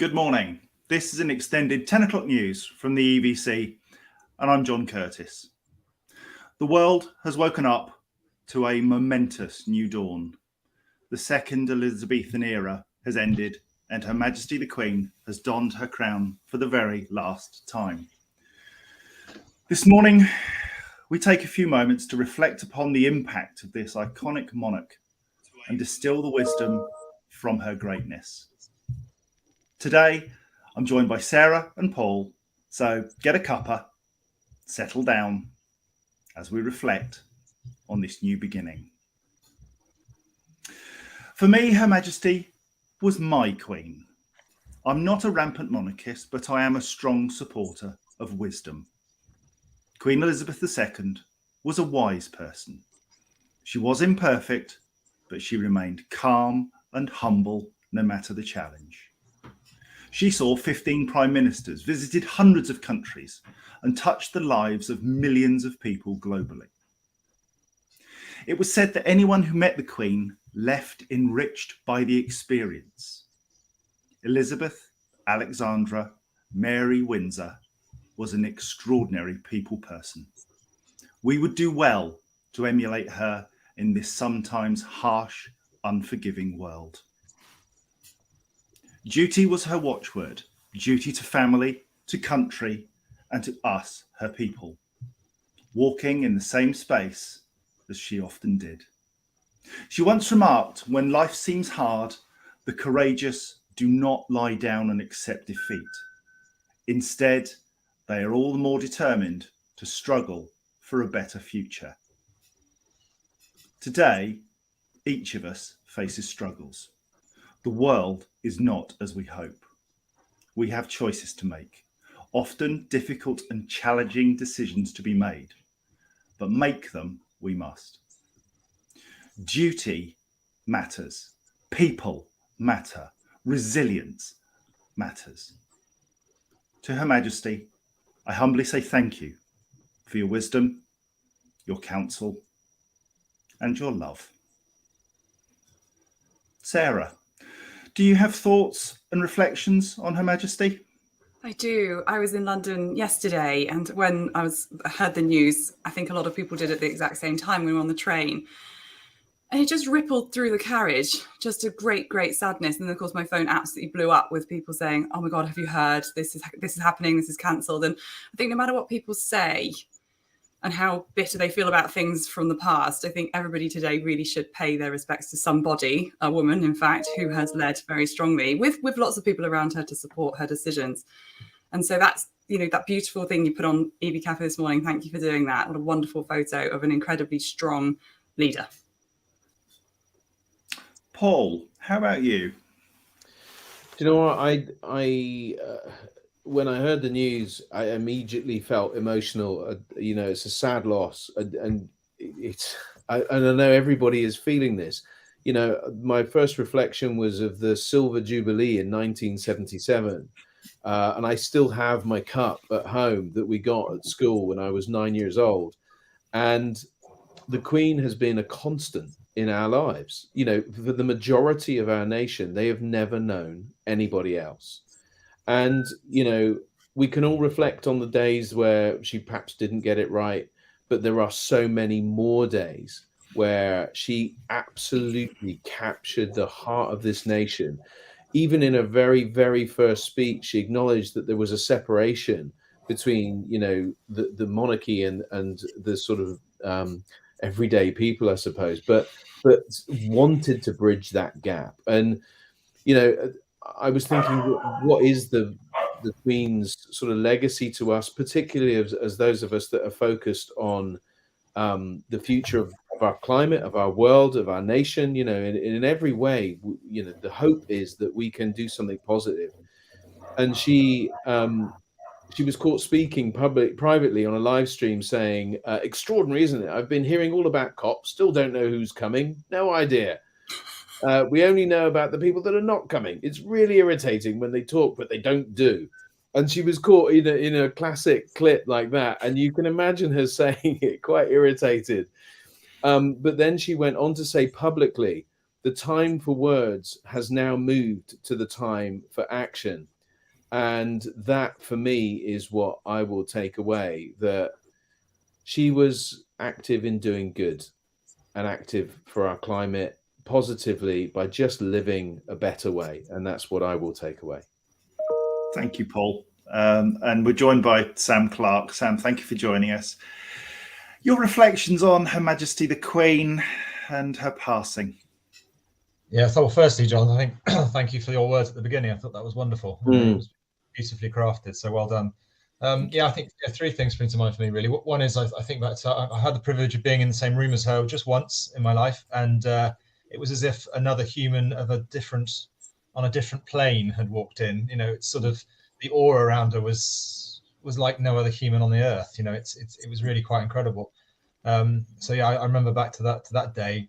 Good morning. This is an extended 10 o'clock news from the EVC, and I'm John Curtis. The world has woken up to a momentous new dawn. The second Elizabethan era has ended, and Her Majesty the Queen has donned her crown for the very last time. This morning, we take a few moments to reflect upon the impact of this iconic monarch and distill the wisdom from her greatness. Today, I'm joined by Sarah and Paul, so get a cuppa, settle down as we reflect on this new beginning. For me, Her Majesty was my queen. I'm not a rampant monarchist, but I am a strong supporter of wisdom. Queen Elizabeth II was a wise person. She was imperfect, but she remained calm and humble no matter the challenge. She saw 15 prime ministers, visited hundreds of countries, and touched the lives of millions of people globally. It was said that anyone who met the Queen left enriched by the experience. Elizabeth Alexandra Mary Windsor was an extraordinary people person. We would do well to emulate her in this sometimes harsh, unforgiving world. Duty was her watchword, duty to family, to country, and to us, her people, walking in the same space as she often did. She once remarked, when life seems hard, the courageous do not lie down and accept defeat. Instead, they are all the more determined to struggle for a better future. Today, each of us faces struggles. The world is not as we hope. We have choices to make, often difficult and challenging decisions to be made, but make them we must. Duty matters. People matter. Resilience matters. To Her Majesty, I humbly say thank you for your wisdom, your counsel, and your love. Sarah, do you have thoughts and reflections on Her Majesty? I do. I was in London yesterday, and when I heard the news, I think a lot of people did at the exact same time. We were on the train, and it just rippled through the carriage, just a great, great sadness. And of course, my phone absolutely blew up with people saying, "Oh my God, have you heard? This is happening. This is cancelled." And I think no matter what people say and how bitter they feel about things from the past, I think everybody today really should pay their respects to somebody, a woman, in fact, who has led very strongly with lots of people around her to support her decisions. And so that's, that beautiful thing you put on EV Café this morning. Thank you for doing that. What a wonderful photo of an incredibly strong leader. Paul, how about you? Do you know what? When I heard the news, I immediately felt emotional. It's a sad loss, and I know everybody is feeling this. My first reflection was of the Silver Jubilee in 1977, and I still have my cup at home that we got at school when I was 9 years old. And the Queen has been a constant in our lives. For the majority of our nation, they have never known anybody else. And, we can all reflect on the days where she perhaps didn't get it right, but there are so many more days where she absolutely captured the heart of this nation. Even in a very, very first speech, she acknowledged that there was a separation between, the monarchy and the sort of everyday people, I suppose, but wanted to bridge that gap. And, I was thinking, what is the Queen's sort of legacy to us, particularly as those of us that are focused on the future of our climate, of our world, of our nation, in every way, the hope is that we can do something positive. And she was caught speaking privately on a live stream saying, extraordinary, isn't it? I've been hearing all about COP, still don't know who's coming, no idea. We only know about the people that are not coming. It's really irritating when they talk, but they don't do. And she was caught in a classic clip like that. And you can imagine her saying it, quite irritated. But then she went on to say publicly the time for words has now moved to the time for action. And that for me is what I will take away, that she was active in doing good and active for our climate positively by just living a better way. And that's what I will take away. Thank you, Paul. And we're joined by Sam Clark. Sam, thank you for joining us. Your reflections on Her Majesty the Queen and her passing. Yeah, so firstly, John, I think thank you for your words at the beginning. I thought that was wonderful. It was beautifully crafted, so well done. I think three things spring to mind for me, really. One is I think that I had the privilege of being in the same room as her just once in my life, and it was as if another human on a different plane had walked in. It's sort of the aura around her was like no other human on the earth. It was really quite incredible. I remember back to that day,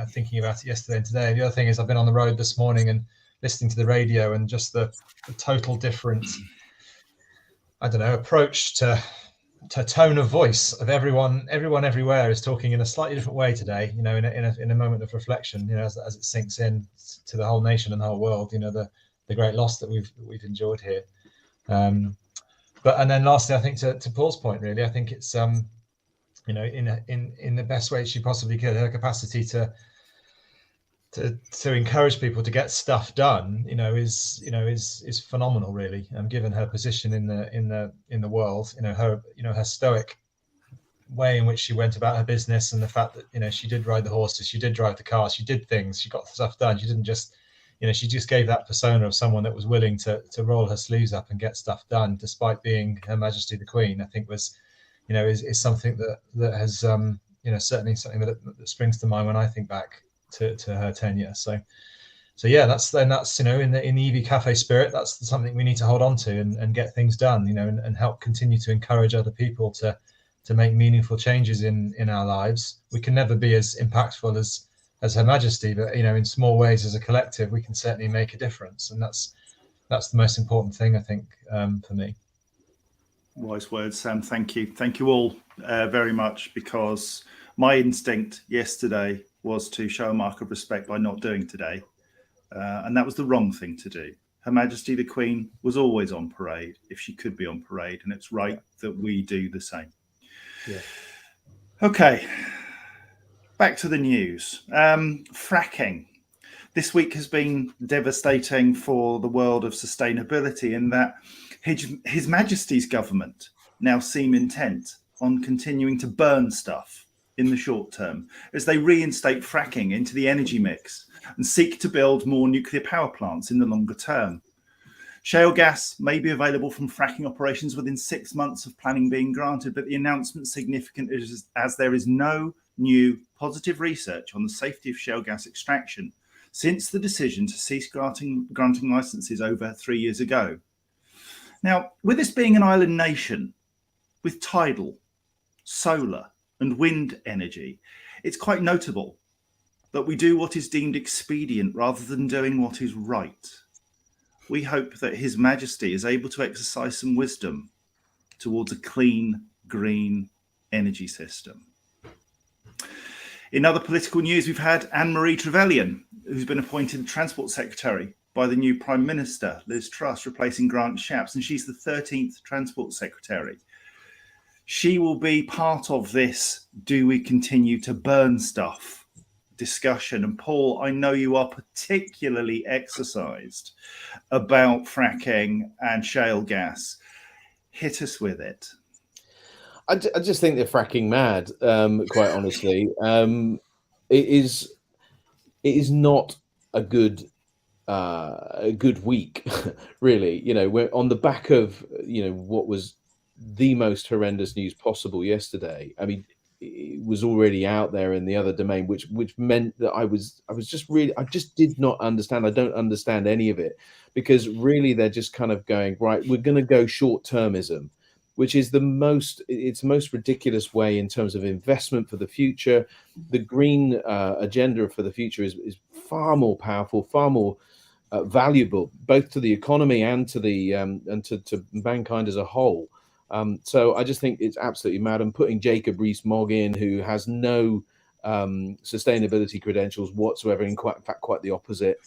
thinking about it yesterday and today. And the other thing is I've been on the road this morning and listening to the radio, and just the total different, approach to tone of voice of everyone everywhere is talking in a slightly different way today, in a moment of reflection, as it sinks in to the whole nation and the whole world, the great loss that we've endured here. And then lastly, I think to Paul's point, really, I think it's in the best way she possibly could, her capacity to encourage people to get stuff done, is phenomenal, really. Given her position in the world, her stoic way in which she went about her business, and the fact that she did ride the horses, she did drive the cars, she did things, she got stuff done. She didn't just, she just gave that persona of someone that was willing to roll her sleeves up and get stuff done, despite being Her Majesty the Queen. I think was, is something that has certainly something that springs to mind when I think back to her tenure. So that's in the EV Café spirit. That's something we need to hold on to and get things done, and help continue to encourage other people to make meaningful changes in our lives. We can never be as impactful as Her Majesty, but in small ways as a collective we can certainly make a difference, and that's the most important thing, I think, for me. Wise words, Sam. Thank you all very much, because my instinct yesterday was to show a mark of respect by not doing today, and that was the wrong thing to do. Her Majesty the Queen was always on parade if she could be on parade, and it's right that we do the same. Yeah. Okay, back to the news. Fracking. This week has been devastating for the world of sustainability, in that His Majesty's government now seem intent on continuing to burn stuff in the short term as they reinstate fracking into the energy mix and seek to build more nuclear power plants in the longer term. Shale gas may be available from fracking operations within 6 months of planning being granted, but the announcement is significant as there is no new positive research on the safety of shale gas extraction since the decision to cease granting licenses over 3 years ago. Now, with this being an island nation with tidal, solar and wind energy, it's quite notable that we do what is deemed expedient rather than doing what is right. We hope that His Majesty is able to exercise some wisdom towards a clean, green energy system. In other political news, we've had Anne-Marie Trevelyan, who's been appointed Transport Secretary by the new Prime Minister, Liz Truss, replacing Grant Shapps, and she's the 13th Transport Secretary. She will be part of this "do we continue to burn stuff" discussion. And Paul, I know you are particularly exercised about fracking and shale gas. Hit us with it. I just think they're fracking mad, quite honestly. It is not a good week, really. We're on the back of what was the most horrendous news possible yesterday. I mean, it was already out there in the other domain, which meant that I just did not understand. I don't understand any of it, because really they're just kind of going, right, we're going to go short-termism, which is the most ridiculous way in terms of investment for the future. The green agenda for the future is far more powerful, far more valuable, both to the economy and to the and to mankind as a whole. So I just think it's absolutely mad. And putting Jacob Rees-Mogg in, who has no sustainability credentials whatsoever. In fact, quite the opposite.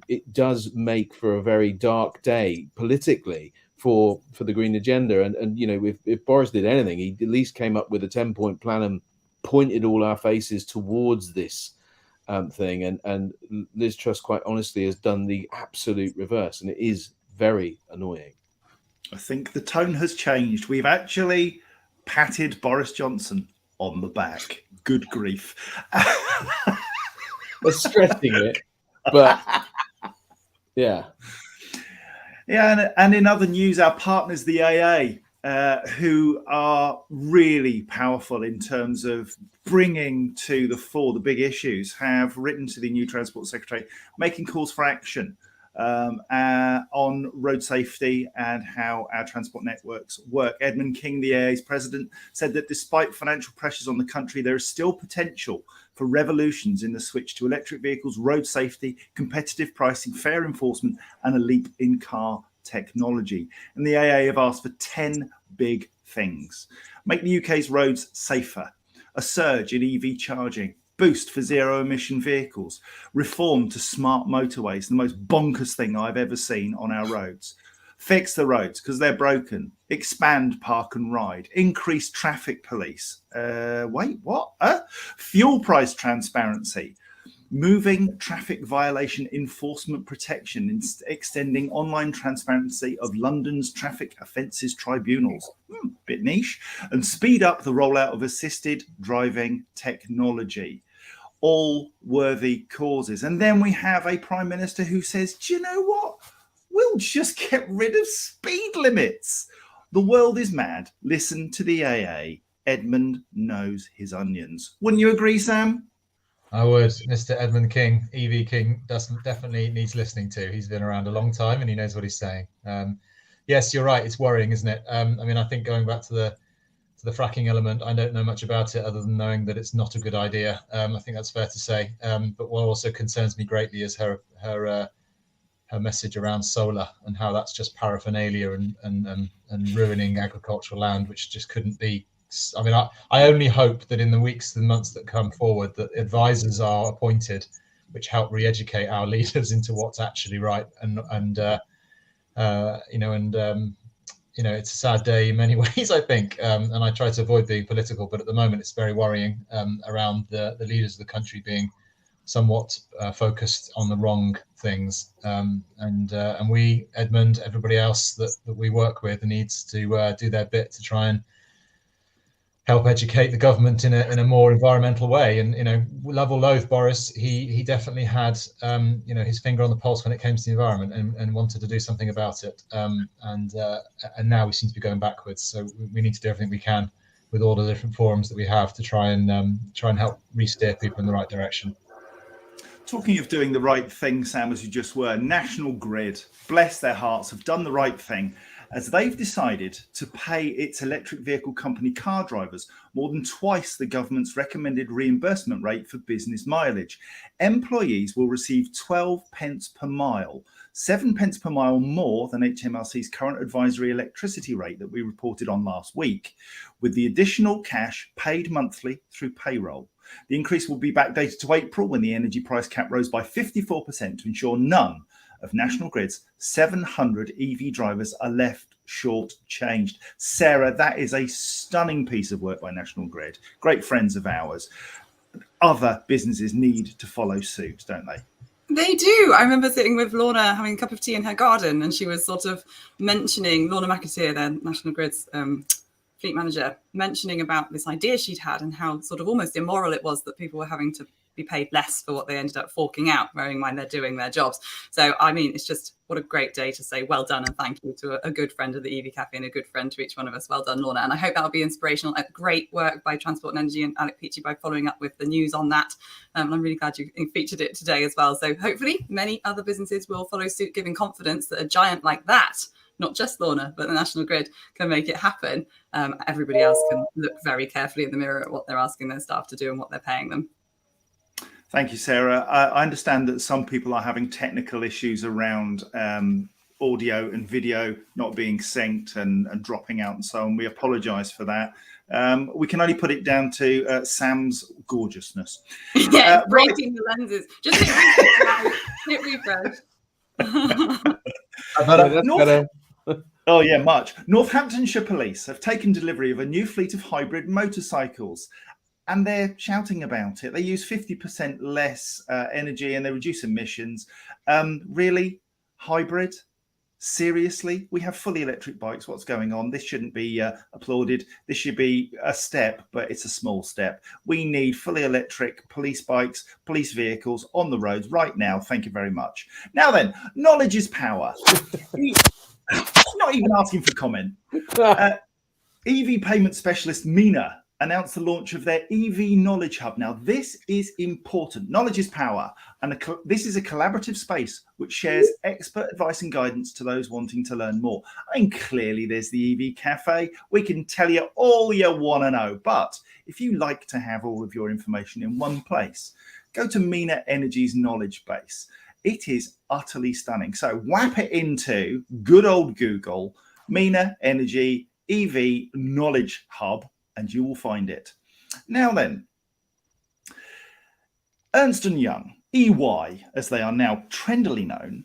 It does make for a very dark day politically for the Green agenda. And you know, if Boris did anything, he at least came up with a 10-point plan and pointed all our faces towards this thing. And Liz Truss, quite honestly, has done the absolute reverse, and it is very annoying. I think the tone has changed. We've actually patted Boris Johnson on the back. Good grief. We're stressing it, but yeah. Yeah, and in other news, our partners, the AA, who are really powerful in terms of bringing to the fore the big issues, have written to the new Transport Secretary, making calls for action on road safety and how our transport networks work. Edmund King, the AA's president, said that despite financial pressures on the country, there is still potential for revolutions in the switch to electric vehicles, road safety, competitive pricing, fair enforcement, and a leap in car technology. And the AA have asked for 10 big things. Make the UK's roads safer, a surge in EV charging, boost for zero-emission vehicles, reform to smart motorways, the most bonkers thing I've ever seen on our roads. Fix the roads because they're broken. Expand park and ride. Increase traffic police. Fuel price transparency. Moving traffic violation enforcement protection, extending online transparency of London's traffic offences tribunals. Bit niche. And speed up the rollout of assisted driving technology. All worthy causes. And then we have a Prime Minister who says, do you know what? We'll just get rid of speed limits. The world is mad. Listen to the AA. Edmund knows his onions. Wouldn't you agree, Sam? I would. Mr. Edmund King, EV King, definitely needs listening to. He's been around a long time and he knows what he's saying. Yes, you're right. It's worrying, isn't it? I mean, I think going back to the fracking element, I don't know much about it other than knowing that it's not a good idea. I think that's fair to say. But what also concerns me greatly is her message around solar and how that's just paraphernalia and ruining agricultural land, which just couldn't be. I mean, I only hope that in the weeks and months that come forward, that advisors are appointed, which help re-educate our leaders into what's actually right. It's a sad day in many ways, I think, and I try to avoid being political, but at the moment it's very worrying around the leaders of the country being somewhat focused on the wrong things, and we, Edmund, everybody else that we work with needs to do their bit to try and help educate the government in a more environmental way. And, you know, love or loathe Boris, he definitely had, his finger on the pulse when it came to the environment and wanted to do something about it. And now we seem to be going backwards. So we need to do everything we can with all the different forums that we have to try and help re-steer people in the right direction. Talking of doing the right thing, Sam, as you just were, National Grid, bless their hearts, have done the right thing, as they've decided to pay its electric vehicle company car drivers more than twice the government's recommended reimbursement rate for business mileage. Employees will receive 12 pence per mile, 7 pence per mile more than HMRC's current advisory electricity rate that we reported on last week, with the additional cash paid monthly through payroll. The increase will be backdated to April, when the energy price cap rose by 54% to ensure none of National Grid's 700 EV drivers are left short-changed. Sarah, that is a stunning piece of work by National Grid. Great friends of ours. Other businesses need to follow suit, don't they? They do. I remember sitting with Lorna having a cup of tea in her garden, and she was sort of mentioning, Lorna McAteer, then National Grid's fleet manager, mentioning about this idea she'd had and how sort of almost immoral it was that people were having to be paid less for what they ended up forking out, bearing in mind they're doing their jobs. So, I mean, it's just what a great day to say well done and thank you to a good friend of the EV Cafe and a good friend to each one of us. Well done, Lorna. And I hope that'll be inspirational. Great work by Transport and Energy and Alec Peachy by following up with the news on that. And I'm really glad you featured it today as well. So hopefully many other businesses will follow suit, giving confidence that a giant like that, not just Lorna, but the National Grid, can make it happen. Everybody else can look very carefully in the mirror at what they're asking their staff to do and what they're paying them. Thank you, Sarah. I understand that some people are having technical issues around audio and video not being synced and dropping out and so on. We apologise for that. We can only put it down to Sam's gorgeousness. Yeah, Right. breaking the lenses. Just hit refresh. That's North- better. Oh, yeah, much. Northamptonshire Police have taken delivery of a new fleet of hybrid motorcycles, and they're shouting about it. They use 50% less energy and they reduce emissions. Really? Hybrid? Seriously? We have fully electric bikes. What's going on? This shouldn't be applauded. This should be a step, but it's a small step. We need fully electric police bikes, police vehicles on the roads right now. Thank you very much. Now then, knowledge is power. Not even asking for comment. EV payment specialist Mina announced the launch of their EV Knowledge Hub. Now, this is important. Knowledge is power. And this is a collaborative space which shares expert advice and guidance to those wanting to learn more. I mean, clearly there's the EV Cafe. We can tell you all you want to know. But if you like to have all of your information in one place, go to Mina Energy's knowledge base. It is utterly stunning. So whap it into good old Google, Mina Energy EV Knowledge Hub, and you will find it. Now then, Ernst & Young, EY, as they are now trendily known,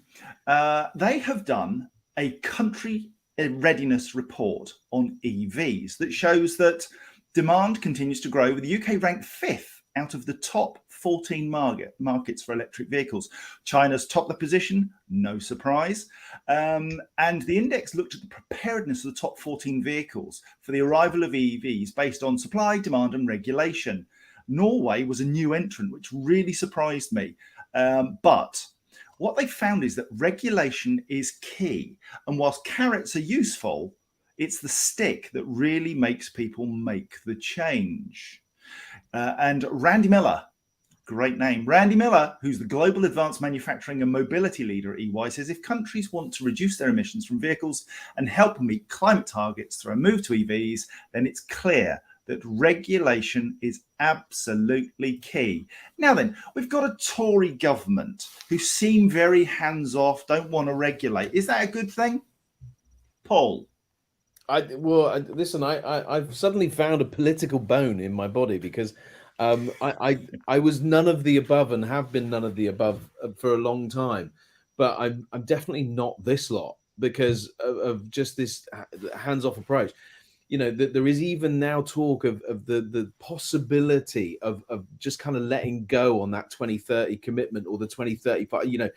they have done a country readiness report on EVs that shows that demand continues to grow, with the UK ranked 5th out of the top 14 markets for electric vehicles. China's topped the position, no surprise. And the index looked at the preparedness of the top 14 vehicles for the arrival of EVs based on supply, demand, and regulation. Norway was a new entrant, which really surprised me. But what they found is that regulation is key. And whilst carrots are useful, it's the stick that really makes people make the change. And Randy Miller, great name. Randy Miller, who's the global advanced manufacturing and mobility leader at EY, says if countries want to reduce their emissions from vehicles and help meet climate targets through a move to EVs, then it's clear that regulation is absolutely key. Now then, we've got a Tory government who seem very hands-off, don't want to regulate. Is that a good thing? Paul? Listen, I've suddenly found a political bone in my body because I was none of the above and have been none of the above for a long time, but I'm definitely not this lot because of just this hands-off approach. You know, there is even now talk of the possibility of just kind of letting go on that 2030 commitment or the 2035. You know,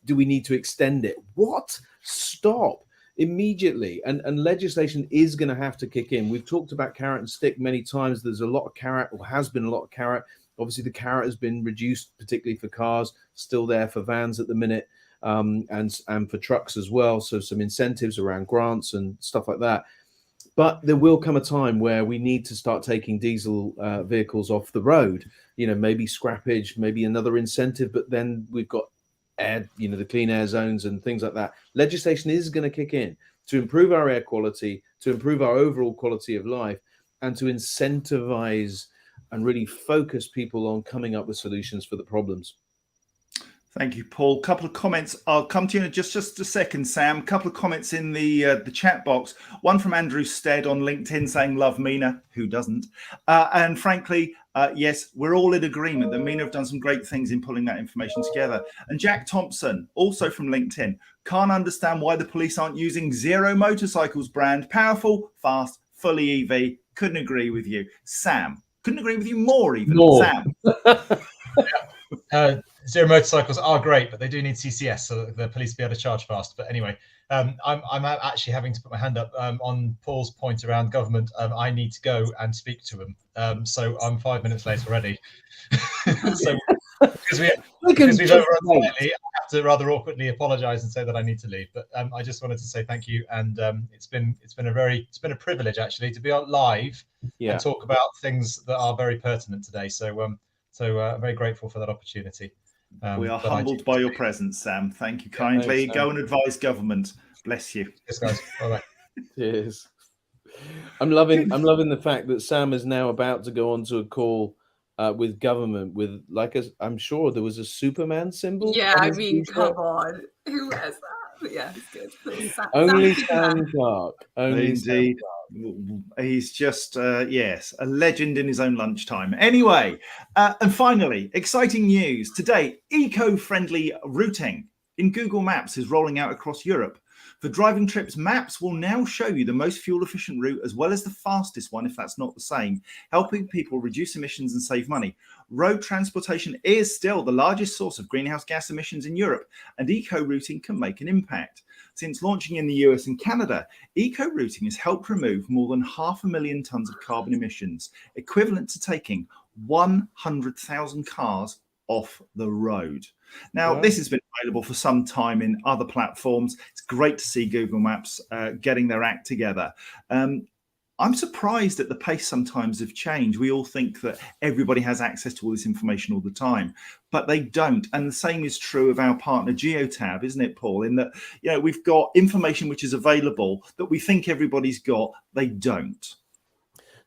do we need to extend it? What? Stop immediately. And legislation is going to have to kick in. We've talked about carrot and stick many times. There's a lot of carrot, or has been a lot of carrot. Obviously, the carrot has been reduced, particularly for cars, still there for vans at the minute, and for trucks as well. So some incentives around grants and stuff like that. But there will come a time where we need to start taking diesel vehicles off the road. You know, maybe scrappage, maybe another incentive, but then we've got air, you know, the clean air zones and things like that. Legislation is going to kick in to improve our air quality, to improve our overall quality of life, and to incentivize and really focus people on coming up with solutions for the problems. Thank you, Paul. Couple of comments. I'll come to you in just a second, Sam. Couple of comments in the chat box. One from Andrew Stead on LinkedIn saying, love Mina. Who doesn't? And frankly, yes, we're all in agreement that Mina have done some great things in pulling that information together. And Jack Thompson, also from LinkedIn, can't understand why the police aren't using Zero Motorcycles brand. Powerful, fast, fully EV. Couldn't agree with you. Sam, couldn't agree with you more even. More. Sam. Zero motorcycles are great, but they do need CCS so that the police be able to charge fast. But anyway, I'm actually having to put my hand up on Paul's point around government. I need to go and speak to him. So I'm 5 minutes late already. So because we've overrun slightly, I have to rather awkwardly apologise and say that I need to leave. But I just wanted to say thank you, and it's been a privilege actually to be on live and talk about things that are very pertinent today. So I'm very grateful for that opportunity. We are humbled by your presence, Sam. Thank you kindly. Thanks, go and advise government. Bless you. Yes, guys. Bye-bye. Cheers. I'm loving the fact that Sam is now about to go onto a call with government with, like, I'm sure there was a Superman symbol. Yeah, I mean, come on. Who wears that? But yeah, it's good. Only Sam Clark. Only Indeed. He's just, yes, a legend in his own lunchtime. Anyway, and finally, exciting news. Today, eco-friendly routing in Google Maps is rolling out across Europe. For driving trips, Maps will now show you the most fuel-efficient route as well as the fastest one, if that's not the same, helping people reduce emissions and save money. Road transportation is still the largest source of greenhouse gas emissions in Europe, and eco-routing can make an impact. Since launching in the US and Canada, eco-routing has helped remove more than 500,000 tonnes of carbon emissions, equivalent to taking 100,000 cars off the road. Now, Wow. this has been available for some time in other platforms. It's great to see Google Maps getting their act together. I'm surprised at the pace sometimes of change. We all think that everybody has access to all this information all the time, but they don't. And the same is true of our partner Geotab, isn't it, Paul? In that, we've got information which is available that we think everybody's got, they don't.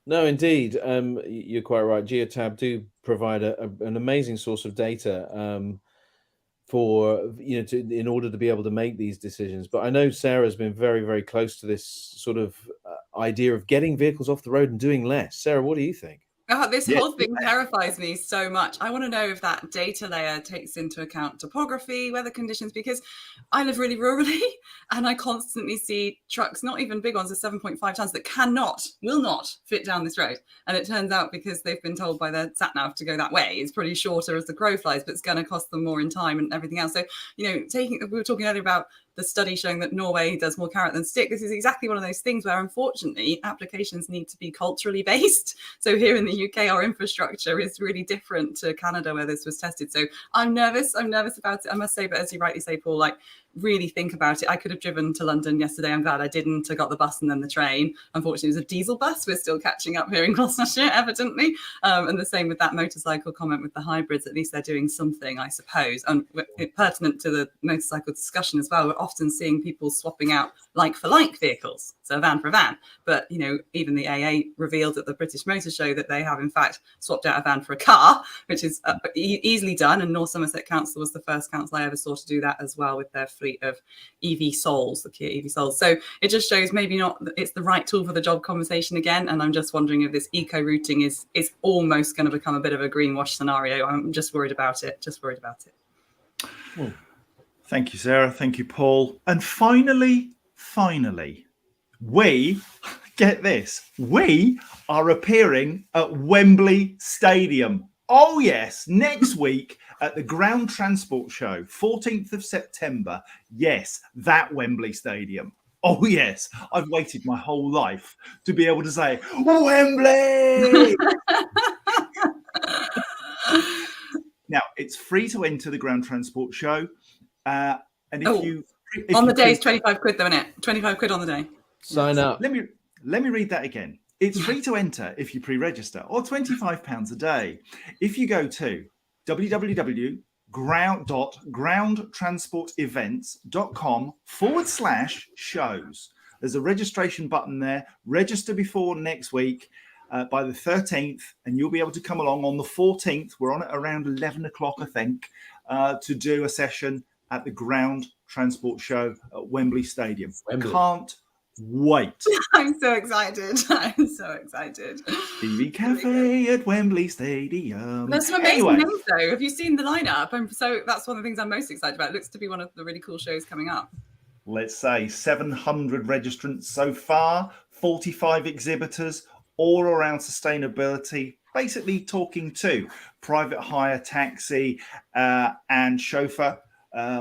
No, indeed, you're quite right. Geotab do provide an amazing source of data for in order to be able to make these decisions. But I know Sarah's been very, very close to this sort of idea of getting vehicles off the road and doing less. Sarah, what do you think? Oh, this Yeah. whole thing terrifies me so much. I want to know if that data layer takes into account topography, weather conditions, because I live really rurally and I constantly see trucks, not even big ones, of 7.5 tons that will not fit down this road. And it turns out because they've been told by their sat nav to go that way, it's pretty shorter as the crow flies, but it's going to cost them more in time and everything else. So, we were talking earlier about the study showing that Norway does more carrot than stick. This is exactly one of those things where, unfortunately, applications need to be culturally based. So here in the UK, our infrastructure is really different to Canada, where this was tested. So I'm nervous about it, I must say. But as you rightly say, Paul, really think about it. I could have driven to London yesterday. I'm glad I didn't. I got the bus and then the train. Unfortunately, it was a diesel bus. We're still catching up here in Gloucestershire, evidently. And the same with that motorcycle comment with the hybrids. At least they're doing something, I suppose. And pertinent to the motorcycle discussion as well, we're often seeing people swapping out like-for-like vehicles. So a van for a van. But, even the AA revealed at the British Motor Show that they have, in fact, swapped out a van for a car, which is easily done. And North Somerset Council was the first council I ever saw to do that as well with their fleet of EV Souls, the Kia EV Souls. So it just shows maybe not it's the right tool for the job conversation again. And I'm just wondering if this eco-routing is almost going to become a bit of a greenwash scenario. I'm just worried about it. Well, thank you, Sarah. Thank you, Paul. And finally, we are appearing at Wembley Stadium. Oh, yes, next week at the Ground Transport Show, 14th of September. Yes, that Wembley Stadium. Oh, yes, I've waited my whole life to be able to say, Wembley! Now, it's free to enter the Ground Transport Show. And if on the day, it's 25 quid, though, isn't it? 25 quid on the day. Sign up. Let me read that again. It's free to enter if you pre-register, or £25 a day. If you go to www.groundtransportevents.com/shows, there's a registration button there. Register before next week by the 13th, and you'll be able to come along on the 14th. We're on at around 11 o'clock, I think, to do a session at the Ground Transport Show at Wembley Stadium. Can't wait. I'm so excited. EV Café at Wembley Stadium. There's some amazing names, though. Have you seen the lineup? That's one of the things I'm most excited about. It looks to be one of the really cool shows coming up. Let's say 700 registrants so far, 45 exhibitors, all around sustainability, basically talking to private hire, taxi and chauffeur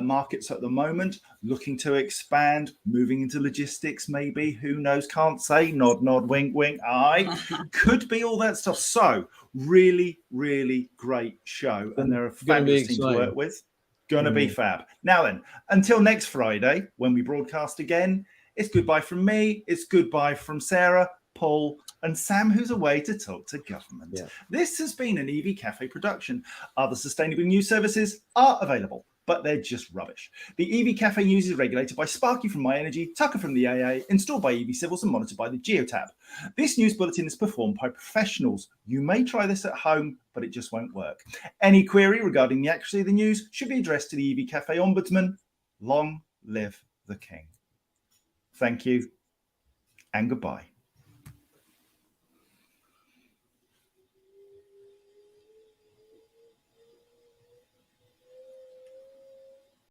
markets at the moment, looking to expand, moving into logistics, maybe, who knows, can't say, nod, wink, aye, could be all that stuff. So really, really great show, and they're a fabulous team to work with. Gonna be fab. Now then, until next Friday, when we broadcast again, it's goodbye from me, it's goodbye from Sarah, Paul, and Sam, who's away to talk to government. Yeah. This has been an EV Cafe production. Other sustainable news services are available, but they're just rubbish. The EV Cafe news is regulated by Sparky from My Energy, Tucker from the AA, installed by EV Civils and monitored by the Geotab. This news bulletin is performed by professionals. You may try this at home, but it just won't work. Any query regarding the accuracy of the news should be addressed to the EV Cafe Ombudsman. Long live the King. Thank you and goodbye.